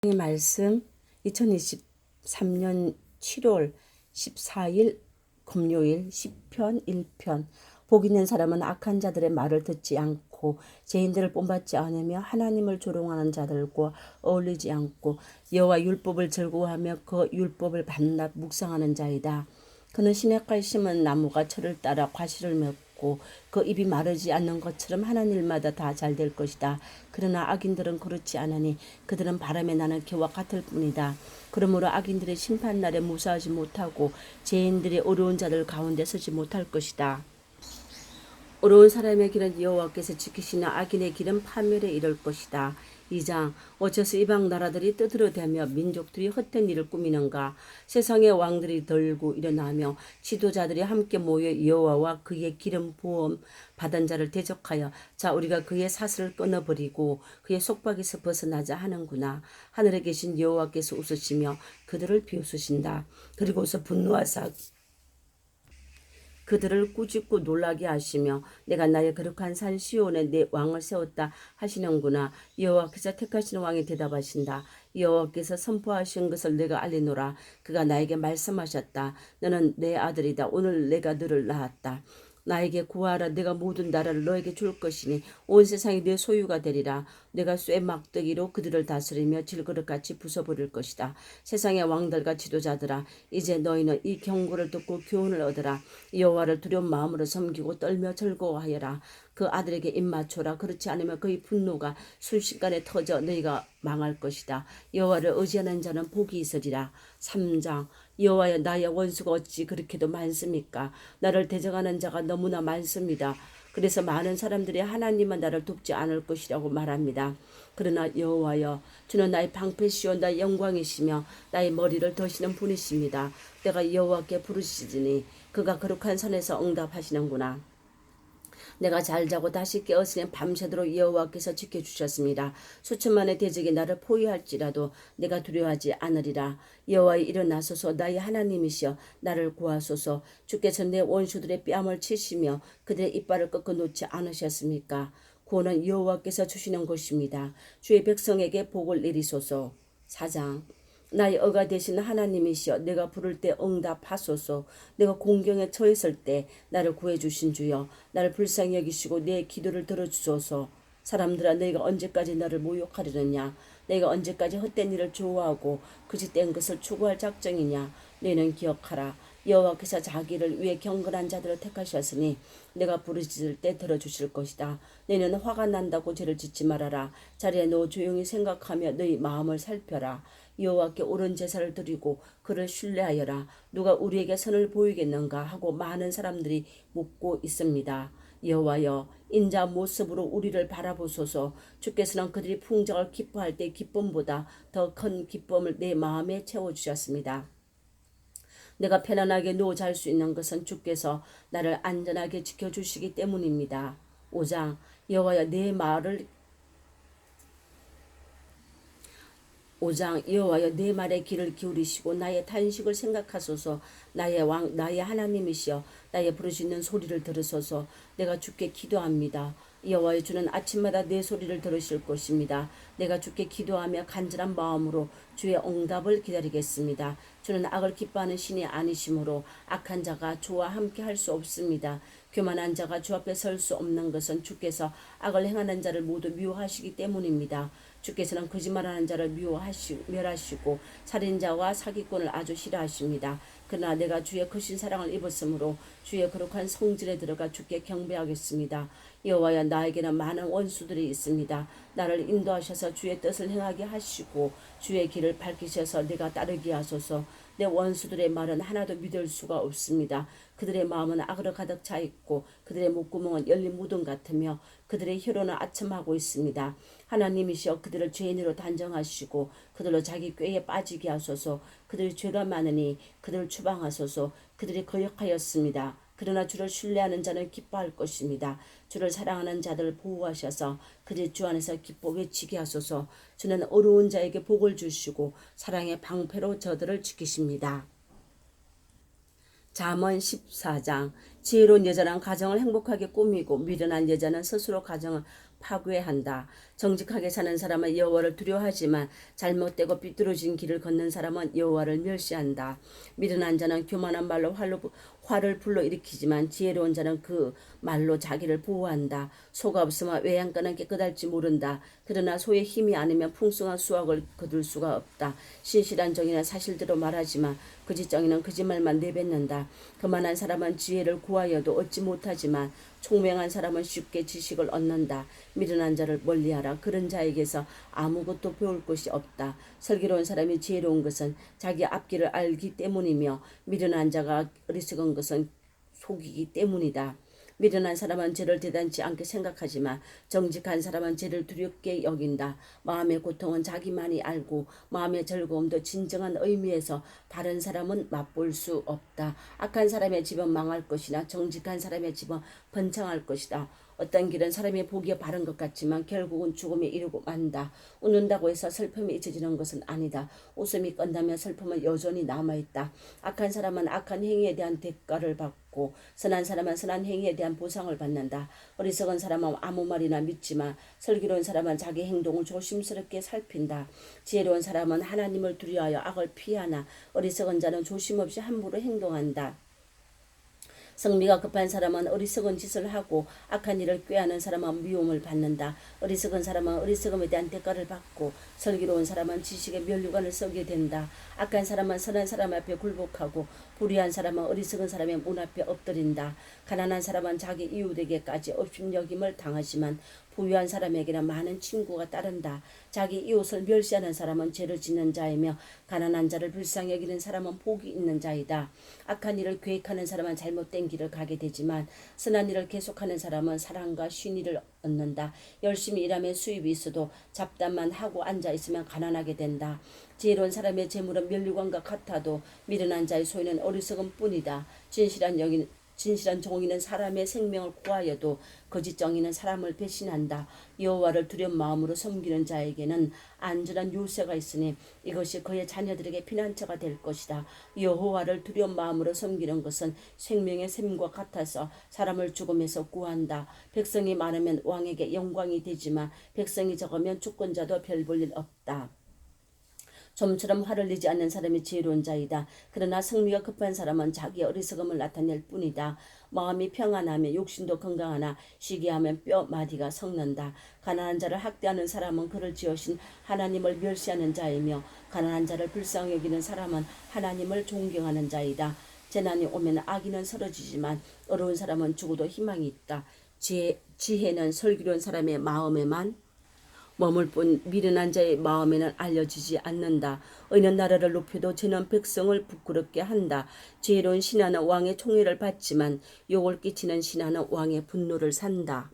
이 말씀 2023년 7월 14일 금요일 시편 1편. 복 있는 사람은 악한 자들의 말을 듣지 않고 죄인들을 본받지 않으며 하나님을 조롱하는 자들과 어울리지 않고 여호와 율법을 즐거워하며 그 율법을 밤낮 묵상하는 자이다. 그는 시냇가에 심은 나무가 철을 따라 과실을 맺고 그 입이 마르지 않는 것처럼 하는 일마다 다 잘 될 것이다. 그러나 악인들은 그렇지 않으니 그들은 바람에 나는 개와 같을 뿐이다. 그러므로 악인들의 심판날에 무사하지 못하고 죄인들의 어려운 자들 가운데 서지 못할 것이다. 어려운 사람의 길은 여호와께서 지키시나 악인의 길은 파멸에 이를 것이다. 2장. 어째서 이방 나라들이 떠들어대며 민족들이 헛된 일을 꾸미는가. 세상의 왕들이 들고 일어나며 지도자들이 함께 모여 여호와와 그의 기름 부음 받은 자를 대적하여 자 우리가 그의 사슬을 끊어버리고 그의 속박에서 벗어나자 하는구나. 하늘에 계신 여호와께서 웃으시며 그들을 비웃으신다. 그리고서 분노하사 그들을 꾸짖고 놀라게 하시며 내가 나의 거룩한 산 시온에 내 왕을 세웠다 하시는구나. 여호와께서 택하시는 왕이 대답하신다. 여호와께서 선포하신 것을 내가 알리노라. 그가 나에게 말씀하셨다. 너는 내 아들이다. 오늘 내가 너를 낳았다. 나에게 구하라. 내가 모든 나라를 너에게 줄 것이니 온 세상이 내 소유가 되리라. 내가 쇠 막대기로 그들을 다스리며 질그릇같이 부숴버릴 것이다. 세상의 왕들과 지도자들아, 이제 너희는 이 경고를 듣고 교훈을 얻으라. 여호와를 두려운 마음으로 섬기고 떨며 즐거워하여라. 그 아들에게 입맞춰라. 그렇지 않으면 그의 분노가 순식간에 터져 너희가 망할 것이다. 여호와를 의지하는 자는 복이 있으리라. 3장. 여호와여, 나의 원수가 어찌 그렇게도 많습니까? 나를 대적하는 자가 너무나 많습니다. 그래서 많은 사람들이 하나님은 나를 돕지 않을 것이라고 말합니다. 그러나 여호와여, 주는 나의 방패시오 나의 영광이시며 나의 머리를 드시는 분이십니다. 내가 여호와께 부르시지니 그가 거룩한 산에서 응답하시는구나. 내가 잘 자고 다시 깨었으니 밤새도록 여호와께서 지켜주셨습니다. 수천만의 대적이 나를 포위할지라도 내가 두려워하지 않으리라. 여호와 일어나소서. 나의 하나님이시여 나를 구하소서. 주께서 내 원수들의 뺨을 치시며 그들의 이빨을 꺾어 놓지 않으셨습니까? 구원은 여호와께서 주시는 것입니다. 주의 백성에게 복을 내리소서. 4장. 나의 어가 되신 하나님이시여 내가 부를 때 응답하소서. 내가 공경에 처했을 때 나를 구해주신 주여 나를 불쌍히 여기시고 내 기도를 들어주소서. 사람들아, 너희가 언제까지 나를 모욕하려느냐. 너희가 언제까지 헛된 일을 좋아하고 거짓된 것을 추구할 작정이냐. 너희는 기억하라. 여호와께서 자기를 위해 경건한 자들을 택하셨으니 내가 부르짖을 때 들어주실 것이다. 너희는 화가 난다고 죄를 짓지 말아라. 자리에 누워 조용히 생각하며 너희 마음을 살펴라. 여호와께 옳은 제사를 드리고 그를 신뢰하여라. 누가 우리에게 선을 보이겠는가 하고 많은 사람들이 묻고 있습니다. 여호와여, 인자 모습으로 우리를 바라보소서. 주께서는 그들이 풍성을 기뻐할 때 기쁨보다 더 큰 기쁨을 내 마음에 채워주셨습니다. 내가 편안하게 누워 잘 수 있는 것은 주께서 나를 안전하게 지켜주시기 때문입니다. 5장. 여호와여, 내 말을 5장. 여호와여, 내 말에 귀를 기울이시고 나의 탄식을 생각하소서. 나의 왕 나의 하나님이시여 나의 부르짖는 소리를 들으소서. 내가 주께 기도합니다. 여호와여, 주는 아침마다 내 소리를 들으실 것입니다. 내가 주께 기도하며 간절한 마음으로 주의 응답을 기다리겠습니다. 주는 악을 기뻐하는 신이 아니시므로 악한 자가 주와 함께 할 수 없습니다. 교만한 자가 주 앞에 설 수 없는 것은 주께서 악을 행하는 자를 모두 미워하시기 때문입니다. 주께서는 거짓말하는 자를 멸하시고 살인자와 사기꾼을 아주 싫어하십니다. 그러나 내가 주의 크신 사랑을 입었으므로 주의 거룩한 성질에 들어가 주께 경배하겠습니다. 여호와여, 나에게는 많은 원수들이 있습니다. 나를 인도하셔서 주의 뜻을 행하게 하시고 주의 길을 밝히셔서 내가 따르게 하소서. 내 원수들의 말은 하나도 믿을 수가 없습니다. 그들의 마음은 악으로 가득 차 있고 그들의 목구멍은 열린 무덤 같으며 그들의 혀로는 아첨하고 있습니다. 하나님이시여 그들을 죄인으로 단정하시고 그들로 자기 꾀에 빠지게 하소서. 그들이 죄가 많으니 그들을 추방하소서. 그들이 거역하였습니다. 그러나 주를 신뢰하는 자는 기뻐할 것입니다. 주를 사랑하는 자들을 보호하셔서 그들이 주 안에서 기뻐 외치게 하소서. 주는 어려운 자에게 복을 주시고 사랑의 방패로 저들을 지키십니다. 잠언 14장. 지혜로운 여자는 가정을 행복하게 꾸미고 미련한 여자는 스스로 가정을 파괴한다. 정직하게 사는 사람은 여호와를 두려워하지만 잘못되고 삐뚤어진 길을 걷는 사람은 여호와를 멸시한다. 미련한 자는 교만한 말로 화를 불러일으키지만 지혜로운 자는 그 말로 자기를 보호한다. 소가 없으면 외양간은 깨끗할지 모른다. 그러나 소의 힘이 아니면 풍성한 수확을 거둘 수가 없다. 신실한 정의는 사실대로 말하지만 거짓 정의는 거짓말만 내뱉는다. 그만한 사람은 지혜를 구하여도 얻지 못하지만 총명한 사람은 쉽게 지식을 얻는다. 미련한 자를 멀리하라. 그런 자에게서 아무것도 배울 것이 없다. 슬기로운 사람이 지혜로운 것은 자기 앞길을 알기 때문이며 미련한 자가 어리석은 것은 속이기 때문이다. 미련한 사람은 죄를 대단치 않게 생각하지만 정직한 사람은 죄를 두렵게 여긴다. 마음의 고통은 자기만이 알고 마음의 즐거움도 진정한 의미에서 다른 사람은 맛볼 수 없다. 악한 사람의 집은 망할 것이나 정직한 사람의 집은 번창할 것이다. 어떤 길은 사람이 보기에 바른 것 같지만 결국은 죽음에 이르고 만다. 웃는다고 해서 슬픔이 잊혀지는 것은 아니다. 웃음이 끝나면 슬픔은 여전히 남아있다. 악한 사람은 악한 행위에 대한 대가를 받고 선한 사람은 선한 행위에 대한 보상을 받는다. 어리석은 사람은 아무 말이나 믿지만 슬기로운 사람은 자기 행동을 조심스럽게 살핀다. 지혜로운 사람은 하나님을 두려워하여 악을 피하나 어리석은 자는 조심 없이 함부로 행동한다. 성미가 급한 사람은 어리석은 짓을 하고 악한 일을 꾀하는 사람은 미움을 받는다. 어리석은 사람은 어리석음에 대한 대가를 받고 슬기로운 사람은 지식의 면류관을 쓰게 된다. 악한 사람은 선한 사람 앞에 굴복하고 불의한 사람은 어리석은 사람의 문 앞에 엎드린다. 가난한 사람은 자기 이웃에게까지 업신여김을 당하지만 부유한 사람에게는 많은 친구가 따른다. 자기 이웃을 멸시하는 사람은 죄를 짓는 자이며 가난한 자를 불쌍히 여기는 사람은 복이 있는 자이다. 악한 일을 계획하는 사람은 잘못된 길을 가게 되지만 선한 일을 계속하는 사람은 사랑과 쉰의를 얻는다. 열심히 일하면 수입이 있어도 잡담만 하고 앉아있으면 가난하게 된다. 지혜로운 사람의 재물은 면류관과 같아도 미련한 자의 소유는 어리석음 뿐이다. 진실한 정의는 사람의 생명을 구하여도 거짓 정의는 사람을 배신한다. 여호와를 두려운 마음으로 섬기는 자에게는 안전한 요새가 있으니 이것이 그의 자녀들에게 피난처가 될 것이다. 여호와를 두려운 마음으로 섬기는 것은 생명의 샘과 같아서 사람을 죽음에서 구한다. 백성이 많으면 왕에게 영광이 되지만 백성이 적으면 주권자도 별 볼 일 없다. 좀처럼 화를 내지 않는 사람이 지혜로운 자이다. 그러나 성미가 급한 사람은 자기 어리석음을 나타낼 뿐이다. 마음이 평안하며 욕심도 건강하나 시기하면 뼈 마디가 썩는다. 가난한 자를 학대하는 사람은 그를 지으신 하나님을 멸시하는 자이며 가난한 자를 불쌍히 여기는 사람은 하나님을 존경하는 자이다. 재난이 오면 악인은 쓰러지지만 어려운 사람은 죽어도 희망이 있다. 지혜는 슬기로운 사람의 마음에만 머물 뿐 미련한 자의 마음에는 알려지지 않는다. 의는 나라를 높여도 죄는 백성을 부끄럽게 한다. 지혜로운 신하는 왕의 총애를 받지만 욕을 끼치는 신하는 왕의 분노를 산다.